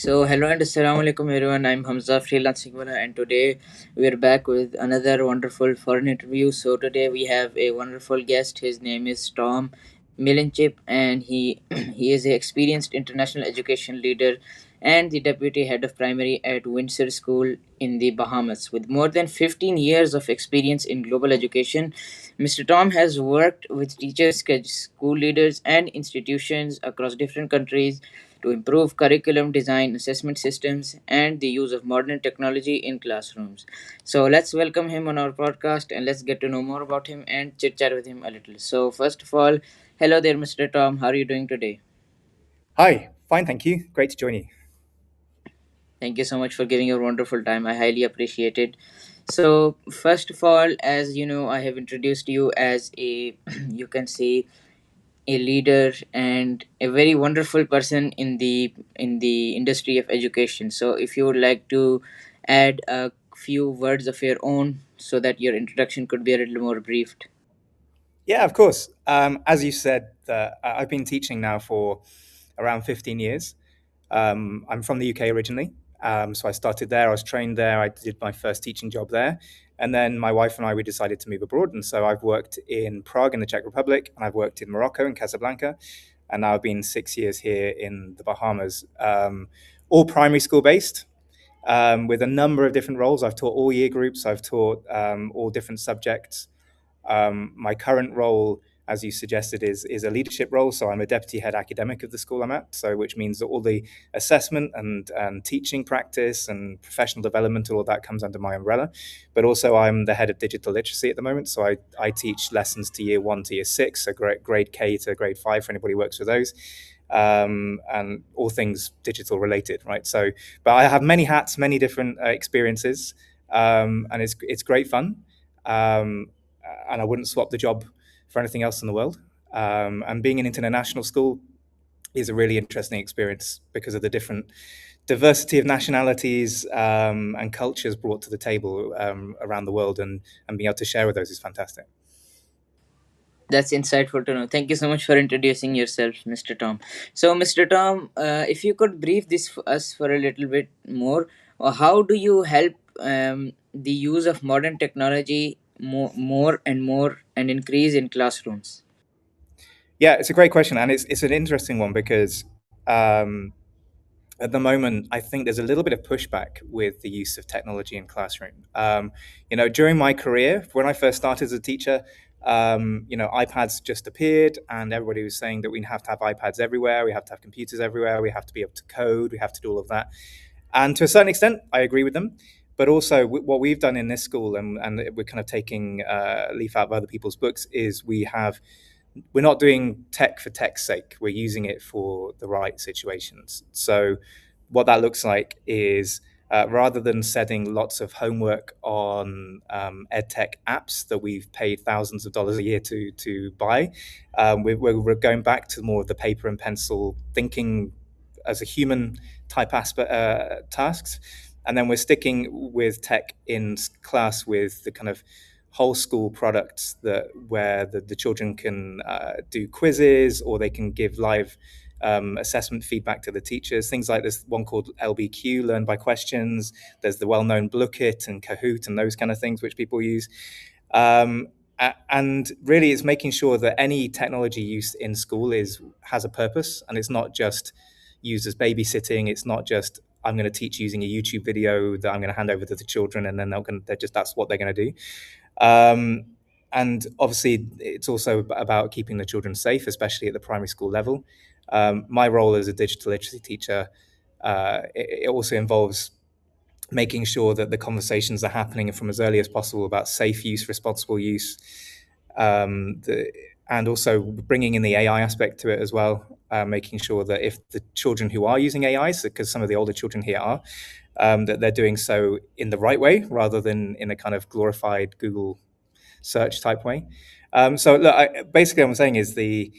So, hello and assalamu alaikum everyone. I'm Hamzah, FreelancingWala, and today we're back with another wonderful foreign interview. So, today we have a wonderful guest. His name is Tom Millinchip, and he is an experienced international education leader and the deputy head of primary at Windsor School in the Bahamas. With more than 15 years of experience in global education, Mr. Tom has worked with teachers, school leaders, and institutions across different countries to improve curriculum design, assessment systems, and the use of modern technology in classrooms. So let's welcome him on our podcast and let's get to know more about him and chit chat with him a little. So, first of all, hello there, Mr. Tom. How are you doing today? Hi, fine, thank you. Great to join you. Thank you so much for giving your wonderful time. I highly appreciate it. So, first of all, as you know, I have introduced you as a, you can say, a leader and a very wonderful person in the industry of education. So if you would like to add a few words of your own so that your introduction could be a little more briefed. Yeah, of course. As you said, I've been teaching now for around 15 years. I'm from the UK originally. So I started there, I was trained there, I did my first teaching job there. And then my wife and I, we decided to move abroad. And so I've worked in Prague in the Czech Republic, and I've worked in Morocco in Casablanca. And now I've been 6 years here in the Bahamas, all primary school based. With a number of different roles. I've taught all year groups, I've taught all different subjects. My current role, as you suggested, is a leadership role. So I'm a deputy head academic of the school I'm at. So which means that all the assessment and teaching practice and professional development, all of that comes under my umbrella. But also I'm the head of digital literacy at the moment. So I teach lessons to year 1 to year 6, so grade K to grade 5 for anybody who works with those. And all things digital related, right? So, but I have many hats, many different experiences, and it's great fun. Um, and I wouldn't swap the job for anything else in the world. And being an international school is a really interesting experience because of the different diversity of nationalities and cultures brought to the table around the world, and being able to share with those is fantastic. That's insightful to know. Thank you so much for introducing yourself, Mr. Tom. So, Mr. Tom, if you could brief this for us for a little bit more, how do you help the use of modern technology more and more and increase in classrooms? Yeah, it's a great question, and it's an interesting one because um, at the moment, I think there's a little bit of pushback with the use of technology in classroom. During my career, when I first started as a teacher, iPads just appeared, and everybody was saying that we have to have iPads everywhere, we have to have computers everywhere, we have to be able to code, we have to do all of that. And to a certain extent, I agree with them. But also, what we've done in this school, and we're kind of taking a leaf out of other people's books, is we're not doing tech for tech's sake. We're using it for the right situations. So, what that looks like is rather than setting lots of homework on edtech apps that we've paid thousands of dollars a year to buy, we're going back to more of the paper and pencil thinking as a human type aspect tasks. And then we're sticking with tech in class with the kind of whole school products that where the children can do quizzes, or they can give live assessment feedback to the teachers. Things like this one called LBQ, Learn by Questions. There's the well-known Blookit and Kahoot and those kind of things which people use. And really, it's making sure that any technology used in school has a purpose, and it's not just used as babysitting. It's not just I'm going to teach using a YouTube video that I'm going to hand over to the children, and then they're just that's what they're going to do. Um, and obviously, it's also about keeping the children safe, especially at the primary school level. My role as a digital literacy teacher, it also involves making sure that the conversations are happening from as early as possible about safe use, responsible use, um, the, and also bringing in the AI aspect to it as well, making sure that if the children who are using AIs, because some of the older children here are, that they're doing so in the right way rather than in a kind of glorified Google search type way. So look, basically what I'm saying is the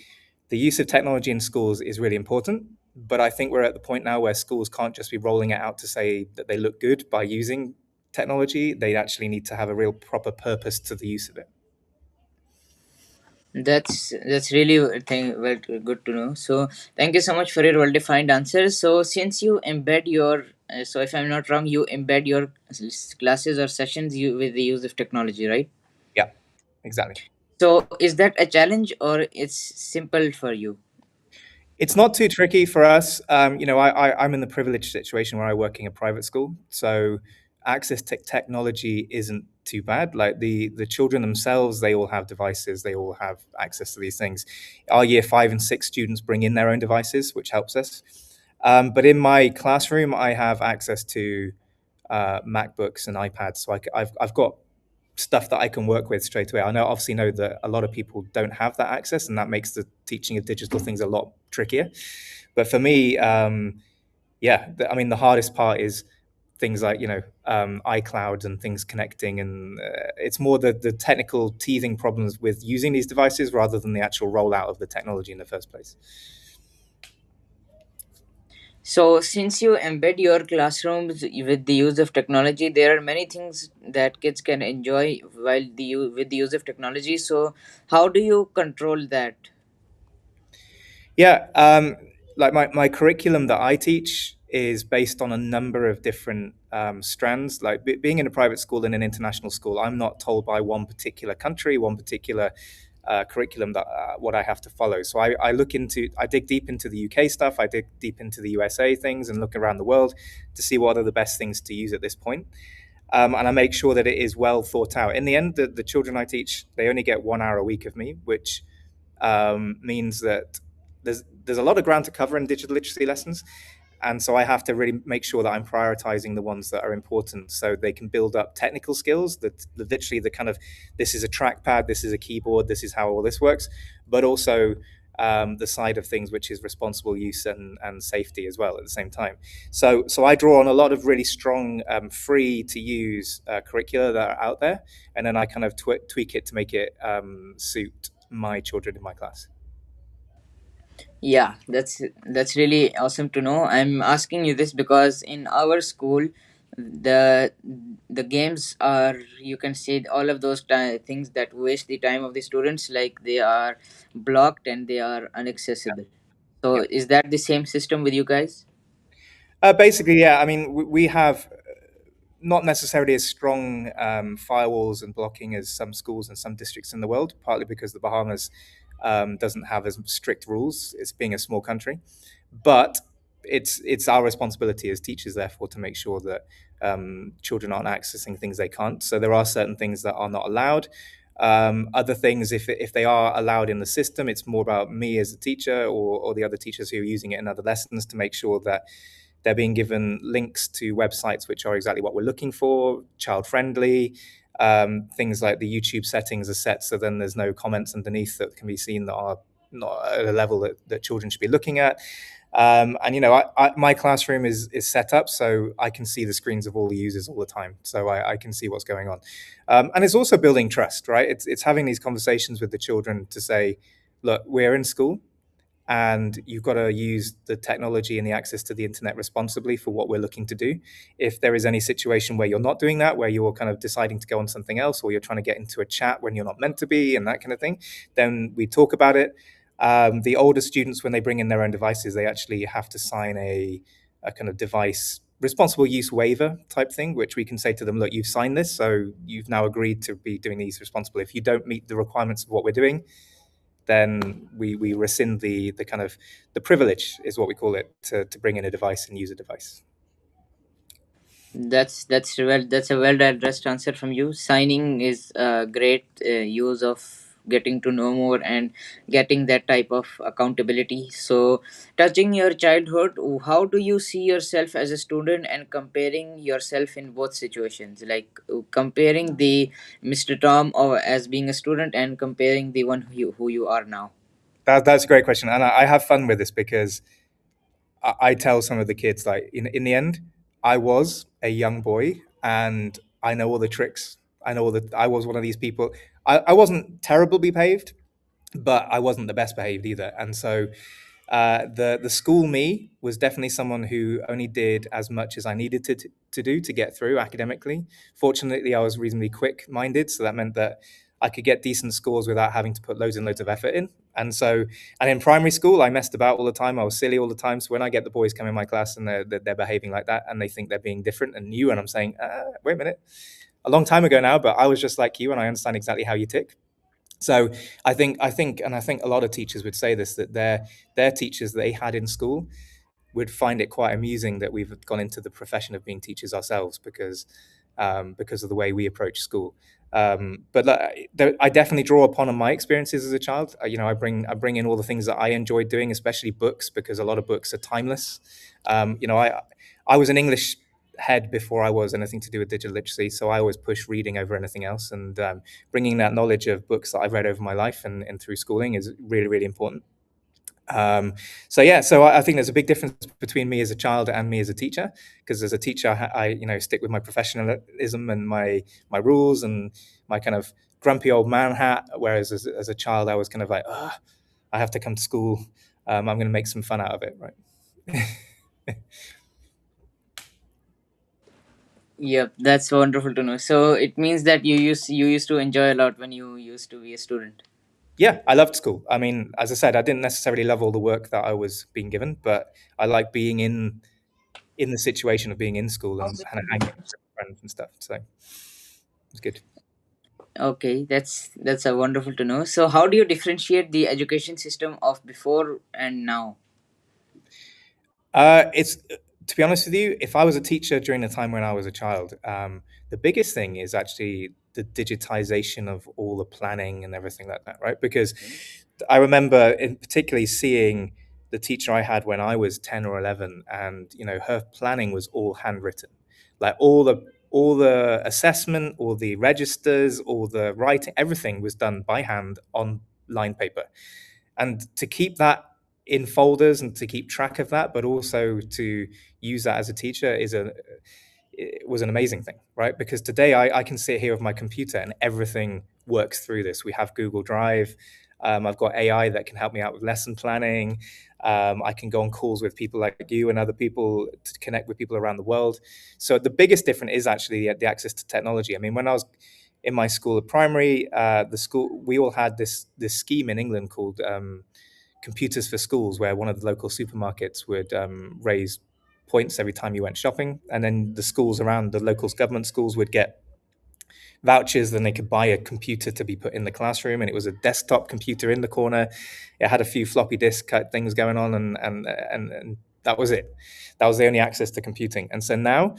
use of technology in schools is really important, but I think we're at the point now where schools can't just be rolling it out to say that they look good by using technology. They actually need to have a real proper purpose to the use of it. That's really well, good to know. So thank you so much for your well defined answers. So since you embed your so if I'm not wrong, you embed your classes or sessions you with the use of technology, right? Yeah, exactly. So is that a challenge or it's simple for you? It's not too tricky for us. I'm in the privileged situation where I work in a private school, so access to technology isn't too bad. Like the children themselves, they all have devices, they all have access to these things. Our year 5 and 6 students bring in their own devices, which helps us. But in my classroom, I have access to MacBooks and iPads, so I've got stuff that I can work with straight away. Obviously know that a lot of people don't have that access, and that makes the teaching of digital things a lot trickier. But for me, yeah, I mean, the hardest part is things like iCloud and things connecting, and it's more the technical teething problems with using these devices rather than the actual rollout of the technology in the first place. So, since you embed your classrooms with the use of technology, there are many things that kids can enjoy with the use of technology. So, how do you control that? Yeah, like my curriculum that I teach is based on a number of different strands. Like being in a private school and an international school, I'm not told by one particular country, one particular curriculum that what I have to follow. So I dig deep into the UK stuff, I dig deep into the USA things, and look around the world to see what are the best things to use at this point. And I make sure that it is well thought out. In the end, the children I teach, they only get 1 hour a week of me, which means that there's a lot of ground to cover in digital literacy lessons, and so I have to really make sure that I'm prioritizing the ones that are important, so they can build up technical skills that literally the kind of this is a trackpad, this is a keyboard, this is how all this works, but also the side of things which is responsible use and safety as well at the same time. So I draw on a lot of really strong free to use curricula that are out there, and then I kind of tweak it to make it suit my children in my class. Yeah, that's really awesome to know. I'm asking you this because in our school, the the games are, you can say, all of those things that waste the time of the students, like they are blocked and they are inaccessible. Yeah. So is that the same system with you guys? Basically, yeah. I mean, we have not necessarily as strong firewalls and blocking as some schools and some districts in the world, partly because the Bahamas doesn't have as strict rules, it's being a small country. But it's our responsibility as teachers, therefore, to make sure that children aren't accessing things they can't. So there are certain things that are not allowed. Other things, if they are allowed in the system, it's more about me as a teacher or the other teachers who are using it in other lessons to make sure that they're being given links to websites which are exactly what we're looking for, child friendly. Things like the YouTube settings are set so then there's no comments underneath that can be seen that are not at a level that children should be looking at. And my classroom is set up so I can see the screens of all the users all the time, so I can see what's going on. And it's also building trust, right? It's having these conversations with the children to say, look, we're in school, and you've got to use the technology and the access to the internet responsibly for what we're looking to do. If there is any situation where you're not doing that, where you're kind of deciding to go on something else, or you're trying to get into a chat when you're not meant to be, and that kind of thing, then we talk about it. The older students, when they bring in their own devices, they actually have to sign a kind of device responsible use waiver type thing, which we can say to them, look, you've signed this, so you've now agreed to be doing these responsibly. If you don't meet the requirements of what we're doing, then we rescind the kind of the privilege is what we call it to bring in a device and use a device. That's a well addressed answer from you. Signing is a great use of getting to know more and getting that type of accountability. So, touching your childhood, how do you see yourself as a student and comparing yourself in both situations? Like comparing the Mr. Tom or as being a student and comparing the one who you are now. That's a great question, and I have fun with this because I tell some of the kids like in the end, I was a young boy and I know all the tricks. I know all the. I was one of these people. I wasn't terribly behaved, but I wasn't the best behaved either. And so the school me was definitely someone who only did as much as I needed to do to get through academically. Fortunately, I was reasonably quick minded, so that meant that I could get decent scores without having to put loads and loads of effort in. And in primary school, I messed about all the time. I was silly all the time. So when I get the boys come in my class and they're behaving like that and they think they're being different and new, and I'm saying, wait a minute, a long time ago now, but I was just like you and I understand exactly how you tick. So I think a lot of teachers would say this, that their teachers they had in school would find it quite amusing that we've gone into the profession of being teachers ourselves because of the way we approach school. But I definitely draw upon my experiences as a child. I bring in all the things that I enjoyed doing, especially books, because a lot of books are timeless. I was an English head before I was anything to do with digital literacy, so I always push reading over anything else. And bringing that knowledge of books that I've read over my life and through schooling is really, really important. So I think there's a big difference between me as a child and me as a teacher, because as a teacher I stick with my professionalism and my rules and my kind of grumpy old man hat, whereas as a child I was kind of like, I have to come to school, I'm going to make some fun out of it, right? Yep, that's wonderful to know. So it means that you used to enjoy a lot when you used to be a student. Yeah, I loved school. I mean, as I said, I didn't necessarily love all the work that I was being given, but I like being in the situation of being in school and kind of hanging out with friends and stuff. So it's good. Okay, that's a wonderful to know. So how do you differentiate the education system of before and now? It's To be honest with you, if I was a teacher during the time when I was a child, the biggest thing is actually the digitization of all the planning and everything like that, right? Because I remember, in particularly, seeing the teacher I had when I was 10 or 11, and her planning was all handwritten, like all the assessment, all the registers, all the writing, everything was done by hand on line paper, and to keep that in folders and to keep track of that, but also to use that as a teacher it was an amazing thing, right? Because today I can sit here with my computer and everything works through this. We have Google Drive. I've got AI that can help me out with lesson planning. I can go on calls with people like you and other people to connect with people around the world. So the biggest difference is actually the access to technology. I mean, when I was in my school at primary, the school we all had this scheme in England called Computers for Schools, where one of the local supermarkets would raise points every time you went shopping, and then the schools around the local government schools would get vouchers. Then they could buy a computer to be put in the classroom, and it was a desktop computer in the corner. It had a few floppy disk things going on, and that was it. That was the only access to computing. And so now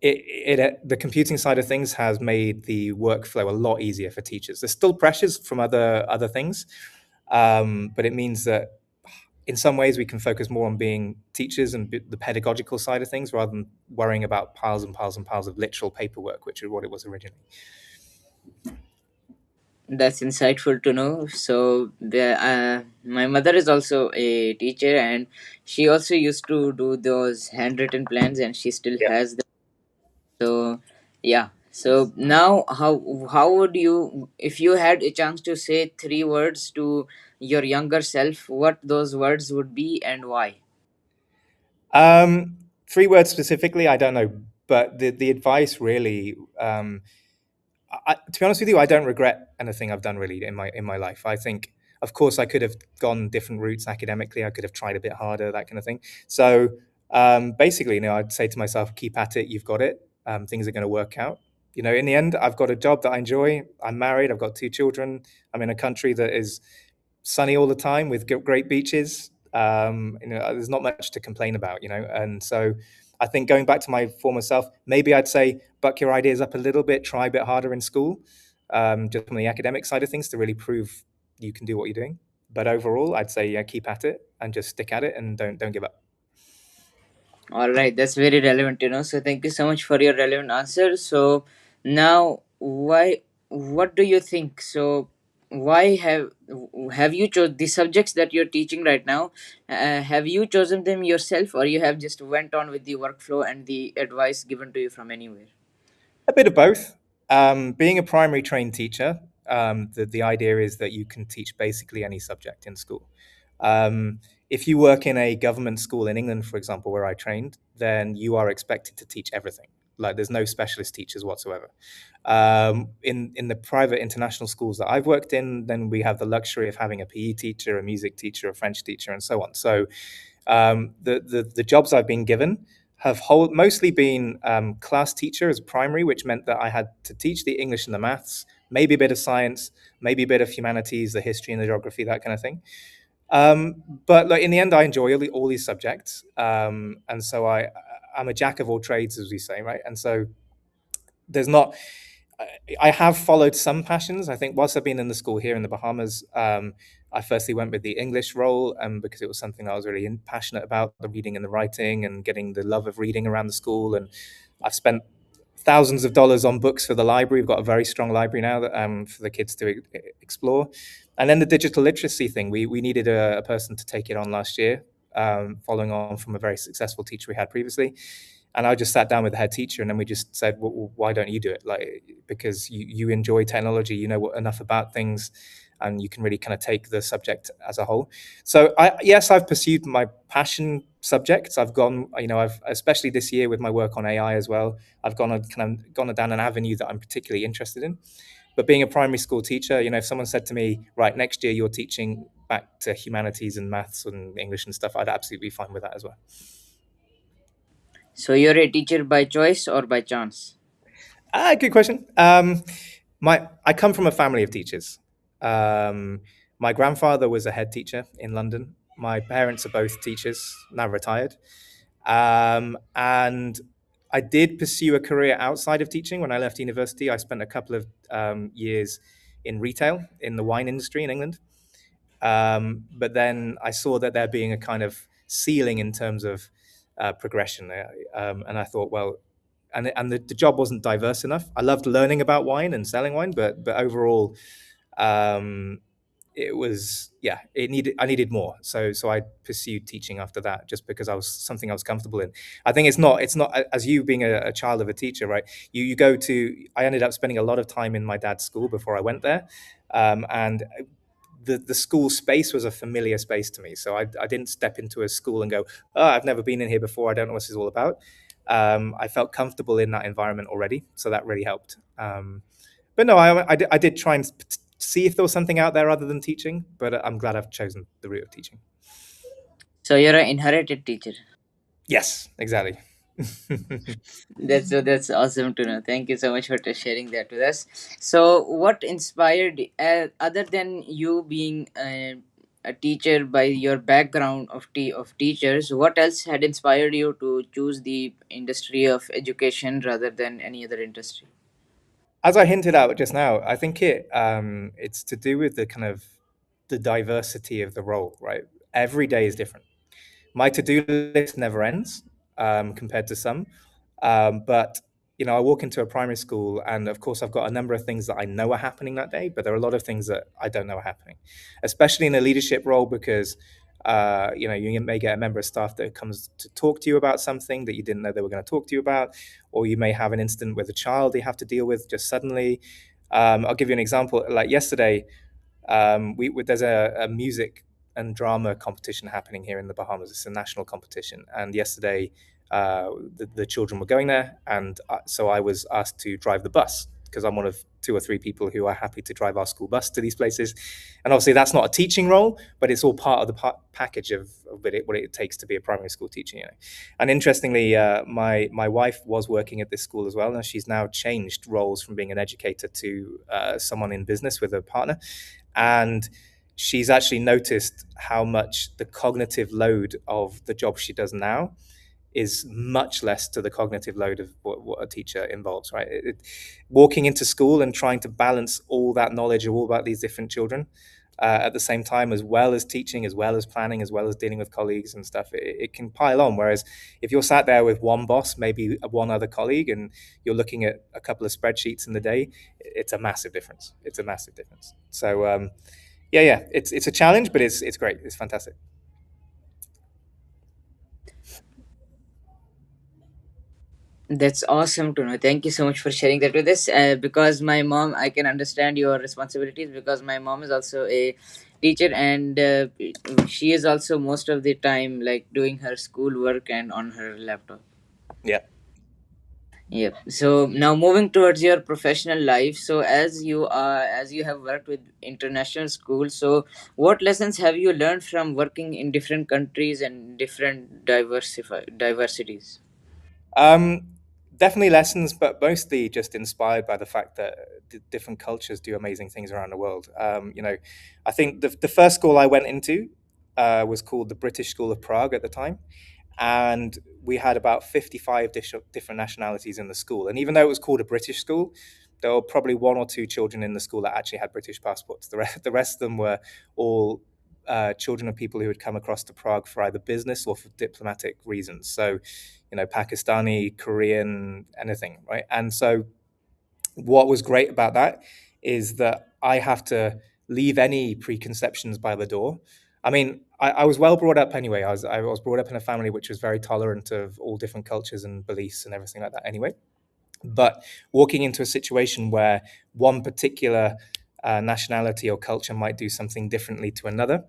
the computing side of things has made the workflow a lot easier for teachers. There's still pressures from other things, but it means that in some ways we can focus more on being teachers and the pedagogical side of things rather than worrying about piles and piles and piles of literal paperwork, which is what it was originally. That's insightful to know. So my mother is also a teacher, and she also used to do those handwritten plans, and she still Yeah. has them. So yeah. So now, how would you, if you had a chance to say three words to your younger self, what those words would be and why? Three words specifically, I don't know, but the advice really, to be honest with you, I don't regret anything I've done really in my life. I think, of course, I could have gone different routes academically. I could have tried a bit harder, that kind of thing. So basically, I'd say to myself, keep at it. You've got it. Things are going to work out. In the end, I've got a job that I enjoy. I'm married. I've got 2 children. I'm in a country that is sunny all the time with great beaches. There's not much to complain about. And so I think going back to my former self, maybe I'd say buck your ideas up a little bit, try a bit harder in school, just from the academic side of things to really prove you can do what you're doing. But overall, I'd say keep at it and just stick at it and don't give up. All right, that's very relevant, So thank you so much for your relevant answer. So now, what do you think? So why have you chose the subjects that you're teaching right now? Have you chosen them yourself, or you have just went on with the workflow and the advice given to you from anywhere? A bit of both. Being a primary trained teacher, the idea is that you can teach basically any subject in school. If you work in a government school in England, for example, where I trained, then you are expected to teach everything. Like there's no specialist teachers whatsoever. In the private international schools that I've worked in, then we have the luxury of having a PE teacher, a music teacher, a French teacher, and so on. So the jobs I've been given have mostly been class teacher as primary, which meant that I had to teach the English and the maths, maybe a bit of science, maybe a bit of humanities, the history and the geography, that kind of thing. But like in the end, I enjoy all these subjects, and so I'm a jack of all trades, as we say, right? And so there's not. I have followed some passions. I think whilst I've been in the school here in the Bahamas, I firstly went with the English role, because it was something I was really passionate about, the reading and the writing, and getting the love of reading around the school. And I've spent thousands of dollars on books for the library. We've got a very strong library now that, for the kids to explore. And then the digital literacy thing, we needed a person to take it on last year, following on from a very successful teacher we had previously. And I just sat down with the head teacher, and then we just said, well, why don't you do it? Like, because you enjoy technology, you know enough about things, and you can really kind of take the subject as a whole. So yes, I've pursued my passion subjects. I've gone, I've, especially this year with my work on AI as well, I've gone down an avenue that I'm particularly interested in. But being a primary school teacher, if someone said to me, right, next year you're teaching back to humanities and maths and English and stuff, I'd absolutely be fine with that as well. So you're a teacher by choice or by chance? Good question. I come from a family of teachers. Um, my grandfather was a head teacher in London. My parents are both teachers, now retired. And I did pursue a career outside of teaching when I left university. I spent a couple of years in retail in the wine industry in England. But then I saw that there being a kind of ceiling in terms of progression. And I thought, well, and the job wasn't diverse enough. I loved learning about wine and selling wine, but overall, um, it was, yeah, I needed more. So I pursued teaching after that, just because I was something I was comfortable in. I think it's not as you being a child of a teacher, right? You go to. I ended up spending a lot of time in my dad's school before I went there, and the school space was a familiar space to me. So I didn't step into a school and go, oh, I've never been in here before. I don't know what this is all about. I felt comfortable in that environment already, so that really helped. But no, I did try and see if there was something out there other than teaching, but I'm glad I've chosen the route of teaching. So you're an inherited teacher. Yes, exactly. That's awesome to know. Thank you so much for sharing that with us. So, what inspired, other than you being a teacher by your background of teachers, what else had inspired you to choose the industry of education rather than any other industry? As I hinted at just now, I think it's to do with the kind of the diversity of the role, right? Every day is different. My to-do list never ends, compared to some. But I walk into a primary school, and of course, I've got a number of things that I know are happening that day, but there are a lot of things that I don't know are happening, especially in a leadership role, because you may get a member of staff that comes to talk to you about something that you didn't know they were going to talk to you about, or you may have an incident with a child you have to deal with just suddenly. I'll give you an example. Like yesterday, there's a music and drama competition happening here in the Bahamas. It's a national competition, and yesterday the children were going there, and so I was asked to drive the bus, because I'm one of two or three people who are happy to drive our school bus to these places. And obviously, that's not a teaching role, but it's all part of the package of what it takes to be a primary school teacher. And interestingly, my wife was working at this school as well, and she's now changed roles from being an educator to someone in business with a partner. And she's actually noticed how much the cognitive load of the job she does now is much less to the cognitive load of what a teacher involves, right? Walking into school and trying to balance all that knowledge of all about these different children at the same time, as well as teaching, as well as planning, as well as dealing with colleagues and stuff, it can pile on. Whereas if you're sat there with one boss, maybe one other colleague, and you're looking at a couple of spreadsheets in the day, it's a massive difference. It's a massive difference. So yeah, it's a challenge, but it's great. It's fantastic. That's awesome to know. Thank you so much for sharing that with us. Because my mom, I can understand your responsibilities because my mom is also a teacher, and she is also most of the time like doing her school work and on her laptop. Yeah. Yep. So now moving towards your professional life. So as you have worked with international schools, so what lessons have you learned from working in different countries and different diversities? Um, Definitely lessons, but mostly just inspired by the fact that different cultures do amazing things around the world. I think the first school I went into was called the British School of Prague at the time, and we had about 55 different nationalities in the school. And even though it was called a British school, there were probably one or two children in the school that actually had British passports. The rest of them were all children of people who had come across to Prague for either business or for diplomatic reasons. So, Pakistani, Korean, anything, right? And so, what was great about that is that I have to leave any preconceptions by the door. I mean, I was well brought up anyway. I was brought up in a family which was very tolerant of all different cultures and beliefs and everything like that anyway. But walking into a situation where one particular nationality or culture might do something differently to another,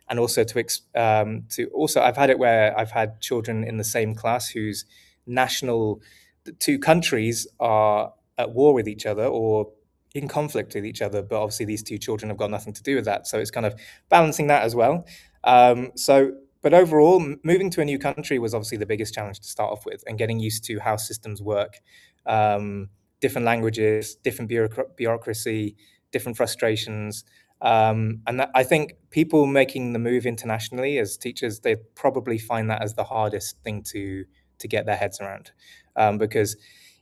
and also to also, I've had it where I've had children in the same class whose national the two countries are at war with each other or in conflict with each other, but obviously these two children have got nothing to do with that. So it's kind of balancing that as well. But overall, moving to a new country was obviously the biggest challenge to start off with, and getting used to how systems work, um, different languages, different bureaucracy, different frustrations. And I think people making the move internationally as teachers, they probably find that as the hardest thing to get their heads around, because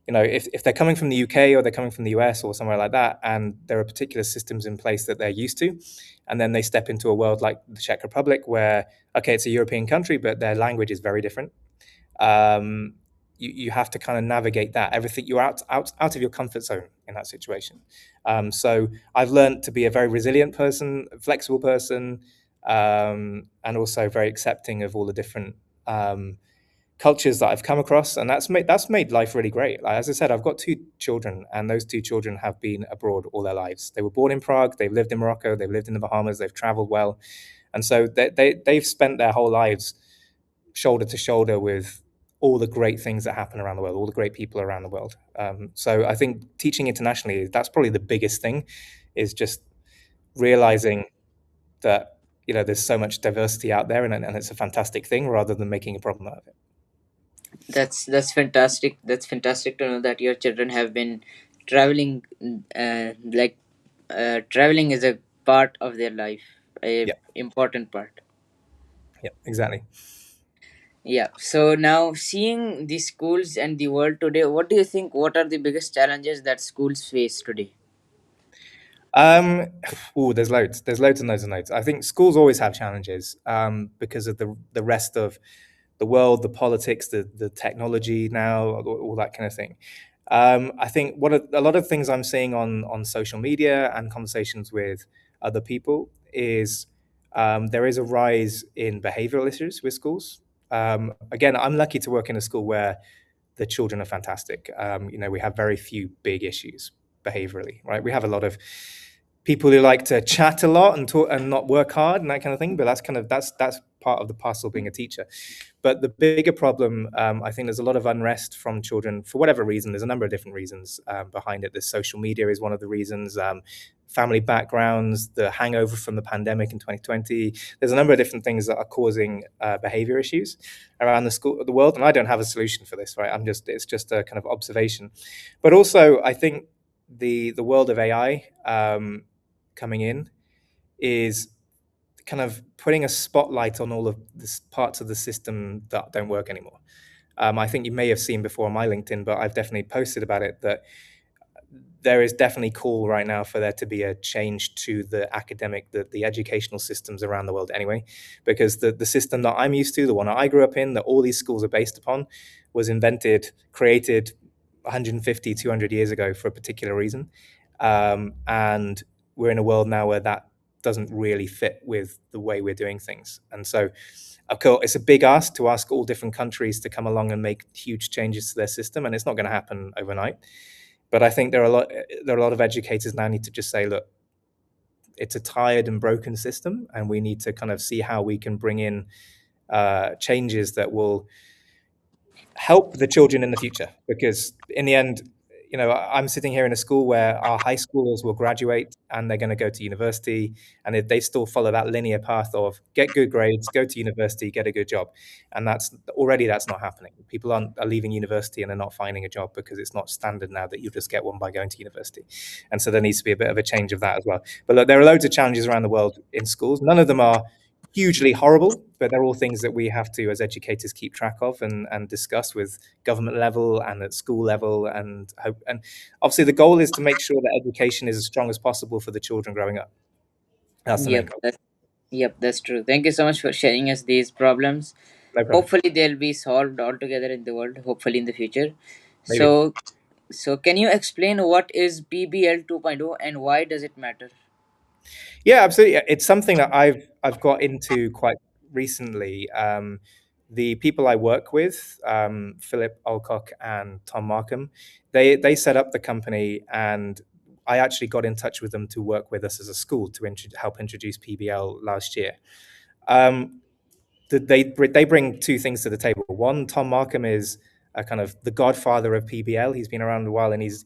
if they're coming from the UK or they're coming from the US or somewhere like that, and there are particular systems in place that they're used to, and then they step into a world like the Czech Republic, where okay, it's a European country, but their language is very different. um, you have to kind of navigate that. Everything you're out of your comfort zone in that situation. So I've learned to be a very resilient person, a flexible person, and also very accepting of all the different cultures that I've come across, and that's made life really great. Like, as I said, I've got two children, and those two children have been abroad all their lives. They were born in Prague, they've lived in Morocco, they've lived in the Bahamas, they've traveled well, and so they've spent their whole lives shoulder to shoulder with all the great things that happen around the world, all the great people around the world. So I think teaching internationally, that's probably the biggest thing, is just realizing that there's so much diversity out there, and it's a fantastic thing rather than making a problem out of it. That's fantastic. That's fantastic to know that your children have been traveling. Traveling is a part of their life, a Yeah, important part. yeah, exactly. Yeah. So now, seeing the schools and the world today, what do you think? What are the biggest challenges that schools face today? Um, there's loads. There's loads and loads and loads. I think schools always have challenges, because of the rest of the world, the politics, the technology now, all that kind of thing. I think a lot of things I'm seeing on social media and conversations with other people is, there is a rise in behavioral issues with schools. Again, I'm lucky to work in a school where the children are fantastic. We have very few big issues behaviorally, right? We have a lot of people who like to chat a lot and talk and not work hard and that kind of thing. But that's part of the parcel of being a teacher. But the bigger problem, I think, there's a lot of unrest from children for whatever reason. There's a number of different reasons behind it. The social media is one of the reasons. Family backgrounds, the hangover from the pandemic in 2020. There's a number of different things that are causing behavior issues around the world, and I don't have a solution for this, right? It's just a kind of observation. But also, I think the world of AI coming in is kind of putting a spotlight on all of the parts of the system that don't work anymore. I think you may have seen before on my LinkedIn, but I've definitely posted about it, that there is definitely call right now for there to be a change to the educational systems around the world anyway, because the system that I'm used to, the one that I grew up in, that all these schools are based upon, was created 150, 200 years ago for a particular reason. And we're in a world now where that doesn't really fit with the way we're doing things. And so, of course, it's a big ask to ask all different countries to come along and make huge changes to their system, and it's not going to happen overnight. But I think there are a lot of educators now need to just say, look, it's a tired and broken system, and we need to kind of see how we can bring in changes that will help the children in the future, because in the end, I'm sitting here in a school where our high schoolers will graduate and they're going to go to university, and if they still follow that linear path of get good grades, go to university, get a good job, and that's not happening. People are leaving university and they're not finding a job because it's not standard now that you just get one by going to university, and so there needs to be a bit of a change of that as well. But look, there are loads of challenges around the world in schools. None of them are hugely horrible, but they're all things that we have to, as educators, keep track of and discuss with government level and at school level, and hope. And obviously, the goal is to make sure that education is as strong as possible for the children growing up. That's the main Yep, goal. that's true. Thank you so much for sharing us these problems. No problem. Hopefully, they'll be solved altogether in the world. Hopefully, in the future. Maybe. So can you explain what is PBL 2.0 and why does it matter? Yeah, absolutely. It's something that I've got into quite recently. The people I work with, Philip Alcock and Tom Markham, they set up the company, and I actually got in touch with them to work with us as a school to help introduce PBL last year. Um, they bring two things to the table. One, Tom Markham is a kind of the godfather of PBL. He's been around a while, and he's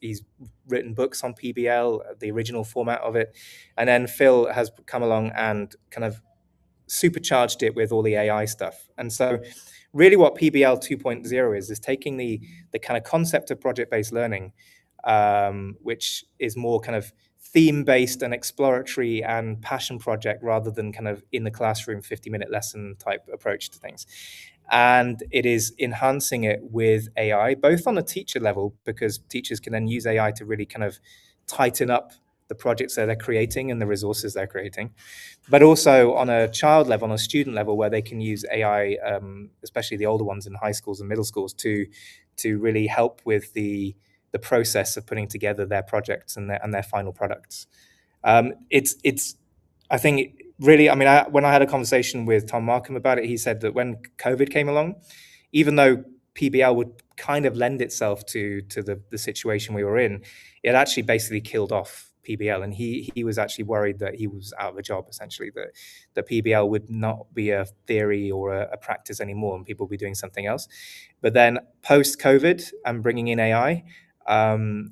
written books on PBL, the original format of it. And then Phil has come along and kind of supercharged it with all the AI stuff. And so, really, what PBL 2.0 is taking the kind of concept of project based learning, which is more kind of theme based and exploratory and passion project rather than kind of in the classroom 50-minute lesson type approach to things. And it is enhancing it with AI, both on a teacher level, because teachers can then use AI to really kind of tighten up the projects that they're creating and the resources they're creating, but also on a child level, on a student level, where they can use AI, especially the older ones in high schools and middle schools, to really help with the process of putting together their projects and their final products. It's I think really, I mean, when I had a conversation with Tom Markham about it, he said that when COVID came along, even though PBL would kind of lend itself to the situation we were in, it actually basically killed off PBL, and he was actually worried that he was out of a job, essentially, that PBL would not be a theory or a practice anymore, and people would be doing something else. But then post COVID and bringing in AI,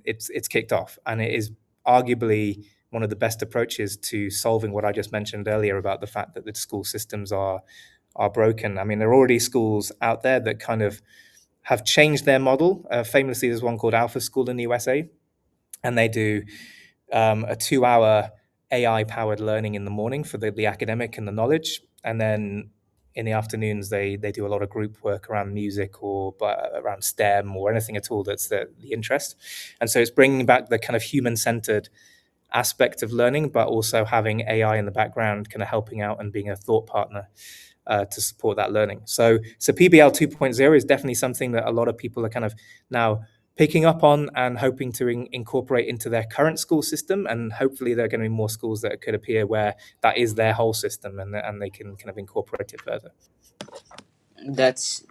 it's kicked off, and it is arguably one of the best approaches to solving what I just mentioned earlier about the fact that the school systems are broken. I mean, there are already schools out there that kind of have changed their model. Famously, there's one called Alpha School in the USA, and they do a 2 hour AI powered learning in the morning for the academic and the knowledge. And then in the afternoons, they do a lot of group work around music or around STEM or anything at all that's the interest. And so it's bringing back the kind of human centered aspect of learning, but also having AI in the background, kind of helping out and being a thought partner to support that learning. So PBL 2.0 is definitely something that a lot of people are kind of now picking up on and hoping to incorporate into their current school system. And hopefully there are going to be more schools that could appear where that is their whole system, and they can kind of incorporate it further. That's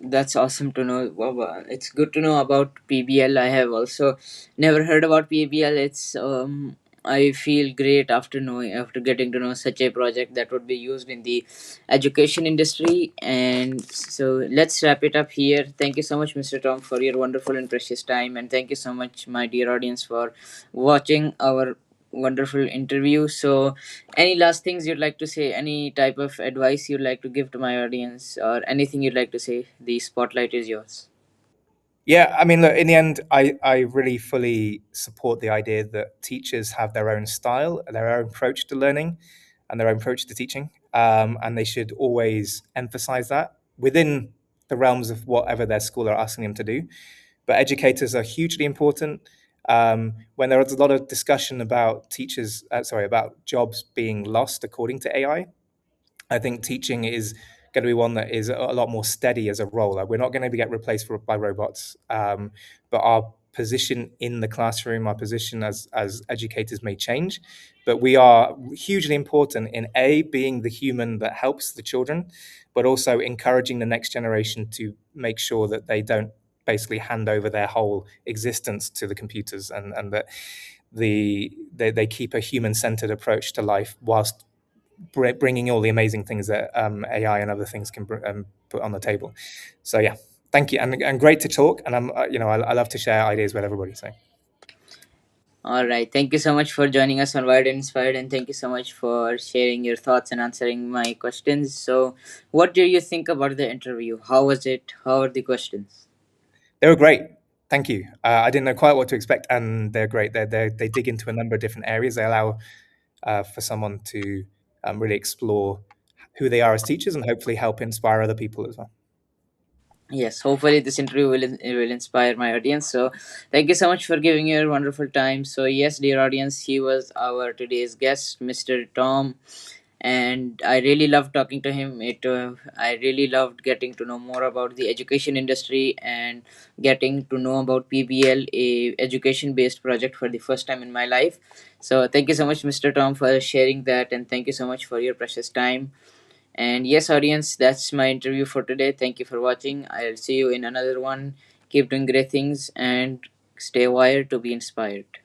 that's awesome to know. Wow, wow. It's good to know about PBL. I have also never heard about PBL. It's I feel great after getting to know such a project that would be used in the education industry. And so let's wrap it up here. Thank you so much, Mr. Tom, for your wonderful and precious time, and thank you so much, my dear audience, for watching our wonderful interview. So any last things you'd like to say, any type of advice you'd like to give to my audience, or anything you'd like to say? The spotlight is yours. Yeah, I mean, look, in the end, I really fully support the idea that teachers have their own style, their own approach to learning, and their own approach to teaching. And they should always emphasize that within the realms of whatever their school are asking them to do. But educators are hugely important. When there is a lot of discussion about about jobs being lost according to AI, I think teaching is going to be one that is a lot more steady as a role. Like, we're not going to get replaced by robots, but our position in the classroom, our position as educators may change. But we are hugely important in being the human that helps the children, but also encouraging the next generation to make sure that they don't basically hand over their whole existence to the computers, and that they keep a human centered approach to life whilst bringing all the amazing things that AI and other things can put on the table. So yeah, Thank you, and great to talk. And I love to share ideas with everybody. So All right. Thank you so much for joining us on Wired and Inspired, and thank you so much for sharing your thoughts and answering my questions. So, what do you think about the interview? How was it? How are the questions? they were great. Thank you. I didn't know quite what to expect, and they're great. They dig into a number of different areas. They allow for someone to really explore who they are as teachers and hopefully help inspire other people as well. Yes, hopefully this interview will inspire my audience. So, thank you so much for giving your wonderful time. So, yes, dear audience, he was our today's guest, Mr. Tom, and I really loved talking to him. I really loved getting to know more about the education industry and getting to know about PBL, a education based project for the first time in my life. So, thank you so much, Mr. Tom, for sharing that, and thank you so much for your precious time. And yes, audience, that's my interview for today. Thank you for watching. I'll see you in another one. Keep doing great things and stay wired to be inspired.